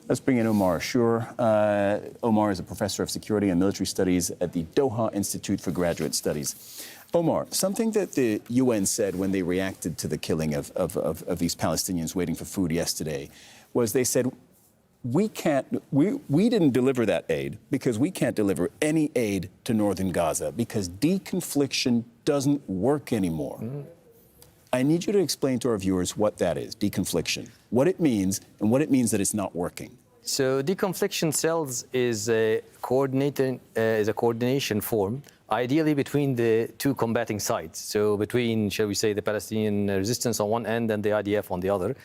Let's bring in Omar Ashur. Omar is a professor of security and military studies at the Doha Institute for Graduate Studies. Omar, something that the UN said when they reacted to the killing of these Palestinians waiting for food yesterday was they said, we didn't deliver that aid because we can't deliver any aid to northern Gaza because deconfliction doesn't work anymore. I need you to explain to our viewers what that is, deconfliction, what it means and what it means that it's not working. So deconfliction cells is a coordination form, ideally between the two combating sides. So between, shall we say, the Palestinian resistance on one end and the IDF on the other.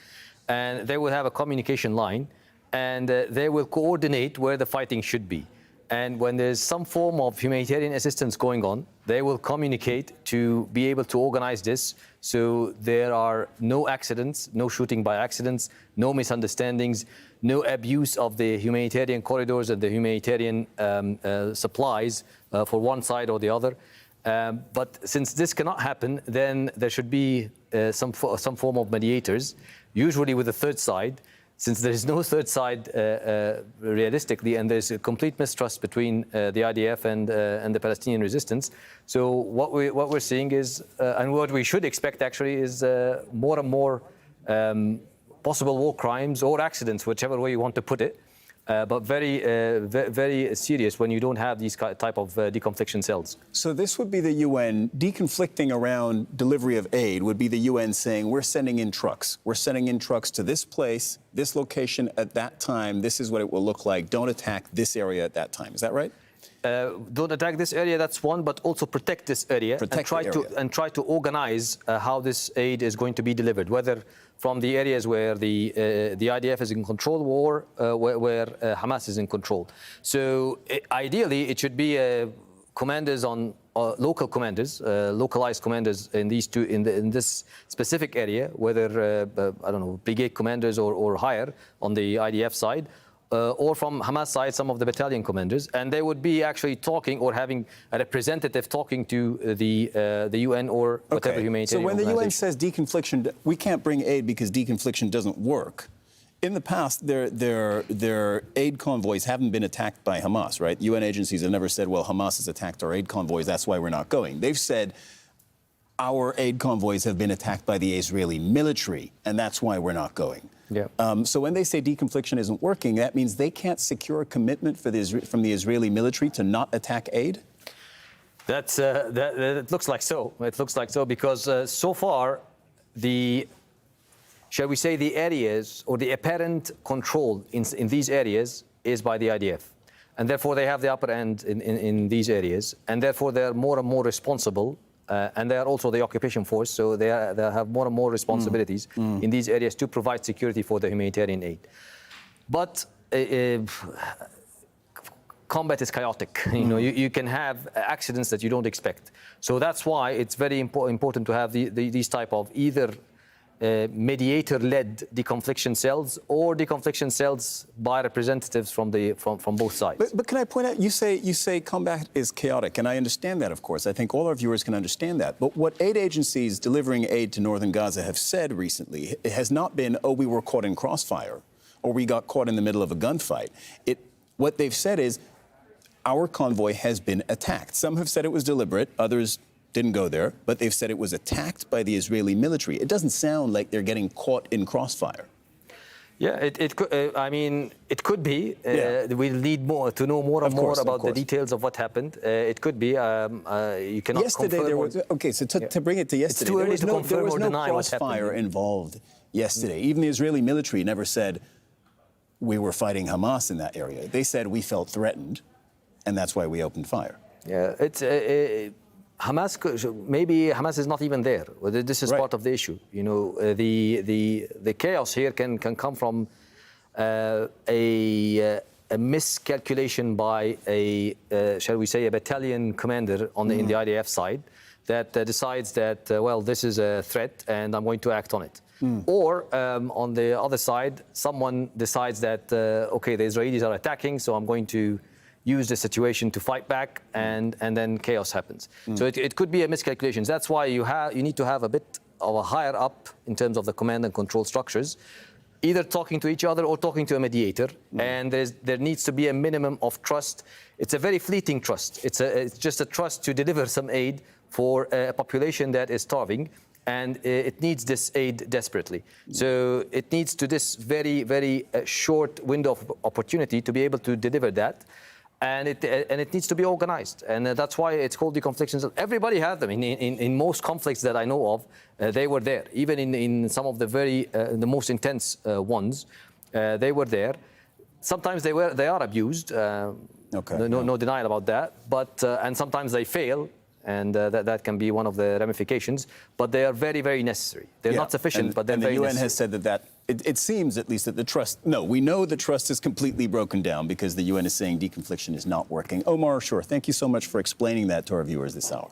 And they will have a communication line, and they will coordinate where the fighting should be. And when there's some form of humanitarian assistance going on, they will communicate to be able to organize this so there are no accidents, no shooting by accidents, no misunderstandings, no abuse of the humanitarian corridors and the humanitarian supplies for one side or the other. But since this cannot happen, then there should be some form of mediators, usually with a third side. Since there is no third side realistically, and there's a complete mistrust between the IDF and the Palestinian resistance. So what we're seeing is, and what we should expect actually, is more and more possible war crimes or accidents, whichever way you want to put it, but very serious when you don't have these type of deconfliction cells. So this would be the UN deconflicting around delivery of aid would be the UN saying, we're sending in trucks. We're sending in trucks to this place, this location at that time. This is what it will look like. Don't attack this area at that time. Is that right? Don't attack this area, that's one, but also protect this area, and try to organize how this aid is going to be delivered, whether from the areas where the IDF is in control or where Hamas is in control. So ideally, it should be commanders on local commanders, localized commanders in these two in this specific area, whether I don't know, brigade commanders or higher on the IDF side. Or from Hamas side, some of the battalion commanders, and they would be actually talking or having a representative talking to the UN or whatever humanitarian. So when the UN says deconfliction, we can't bring aid because deconfliction doesn't work. In the past, their aid convoys haven't been attacked by Hamas, right? UN agencies have never said, well, Hamas has attacked our aid convoys, that's why we're not going. They've said, our aid convoys have been attacked by the Israeli military, and that's why we're not going. Yeah. So when they say deconfliction isn't working, that means they can't secure a commitment from the Israeli military to not attack aid? It looks like so. It looks like so because so far, shall we say, the areas or the apparent control in these areas is by the IDF. And therefore, they have the upper end in these areas. And therefore, they're more and more responsible. And they are also the occupation force, so they have more and more responsibilities in these areas to provide security for the humanitarian aid. But combat is chaotic. You know, you can have accidents that you don't expect. So that's why it's very important to have these type of either mediator-led deconfliction cells or deconfliction cells by representatives from both sides. But can I point out, you say combat is chaotic, and I understand that, of course. I think all our viewers can understand that. But what aid agencies delivering aid to northern Gaza have said recently, it has not been, oh, we were caught in crossfire, or we got caught in the middle of a gunfight. What they've said is, our convoy has been attacked. Some have said it was deliberate, others didn't go there, but they've said it was attacked by the Israeli military. It doesn't sound like they're getting caught in crossfire. Yeah, it could. I mean, it could be. We'll need to know more and more about the details of what happened. It could be. You cannot. Yesterday there was. Okay, so to bring it to yesterday, it's too early to confirm or deny what happened. Crossfire involved yesterday. Even the Israeli military never said we were fighting Hamas in that area. They said we felt threatened, and that's why we opened fire. Yeah, it's. Maybe Hamas is not even there. This is part of the issue. You know, the chaos here can come from a miscalculation by shall we say, a battalion commander in the IDF side that decides that well, this is a threat and I'm going to act on it. Or on the other side, someone decides that okay, the Israelis are attacking, so I'm going to use the situation to fight back, and then chaos happens. So it could be a miscalculation. That's why you need to have a bit of a higher up in terms of the command and control structures either talking to each other or talking to a mediator. And there needs to be a minimum of trust. It's a very fleeting trust. It's just a trust to deliver some aid for a population that is starving. And it needs this aid desperately. So it needs to this very, very short window of opportunity to be able to deliver that. And it needs to be organized. And that's why it's called deconfliction. Everybody has them. In most conflicts that I know of, they were there. Even in some of the the most intense ones, they were there. Sometimes they are abused. No denial about that. But and sometimes they fail. And that can be one of the ramifications, but they are very, very necessary. They're not sufficient, but they're very necessary. And the UN has said that it seems at least that the trust, no, we know the trust is completely broken down because the UN is saying deconfliction is not working. Omar, sure, thank you so much for explaining that to our viewers this hour.